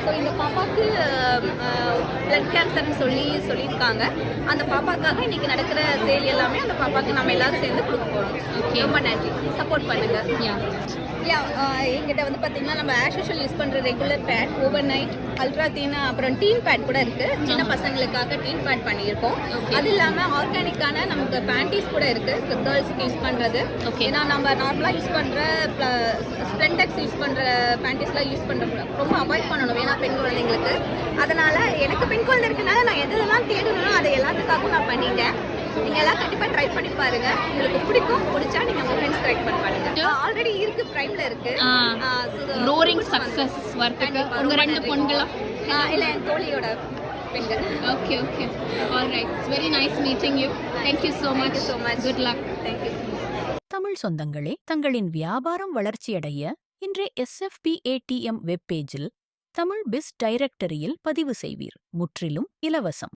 So இந்த பாப்பாவுக்கு blood கேன்சர்னு சொல்லியிருக்காங்க. அந்த பாப்பாக்காக இன்னைக்கு நடக்கிற சேல் எல்லாமே அந்த பாப்பாவுக்கு நம்ம எல்லாரும் சேர்ந்து கொடுக்க போகிறோம். ரொம்ப நன்றி, சப்போர்ட் பண்ணுங்க. எங்கிட்ட வந்து பார்த்தீங்கன்னா நம்ம ஆஸ் யூஷுவல் யூஸ் பண்ணுற regular pad, overnight, ultra thin, அப்புறம் டீன் பேட் கூட இருக்குது. சின்ன பசங்களுக்காக டீன் பேட் பண்ணியிருக்கோம். அது இல்லாமல் ஆர்கானிக்கான நமக்கு பேண்டீஸ் கூட இருக்குது கேர்ள்ஸ்க்கு யூஸ் பண்ணுறது. ஏன்னா நம்ம நார்மலாக யூஸ் பண்ணுற ஸ்ப்ளெண்டெக்ஸ் யூஸ் பண்ணுற பேண்டீஸ்லாம் யூஸ் பண்ணுற ரொம்ப அவாய்ட் பண்ணணும் ஏன்னா பெண் குழந்தைங்களுக்கு. அதனால் எனக்கு பெண் குழந்தை இருக்கனால நான் எதெல்லாம் தேடணும் அதை எல்லாத்துக்காகவும் நான் பண்ணிட்டேன். நீங்கள் எல்லாம் கண்டிப்பாக ட்ரை பண்ணி பாருங்க. உங்களுக்கு பிடிச்சா நீங்கள் உங்கள் ஃப்ரெண்ட்ஸ் ட்ரை பண்ணி பாருங்க. ஆல்ரெடி இருக்கு, பிரைம்ல இருக்கு. ரோரிங் சக்சஸ் வரதுக்கு உங்க ரெண்டு பொண்களா இல்ல என் தோழியோட பெண்கள். Okay okay, alright, it's very nice meeting you. Thank you so much. Good luck. Thank you. Tamil சொந்தங்களே, தங்களின் வியாபாரம் வளர்ச்சியடைய இன்றே SFBATM வெப் பேஜில் தமிழ் பிஸ் டைரக்டரியில் பதிவு செய்வீர். முற்றிலும் இலவசம்.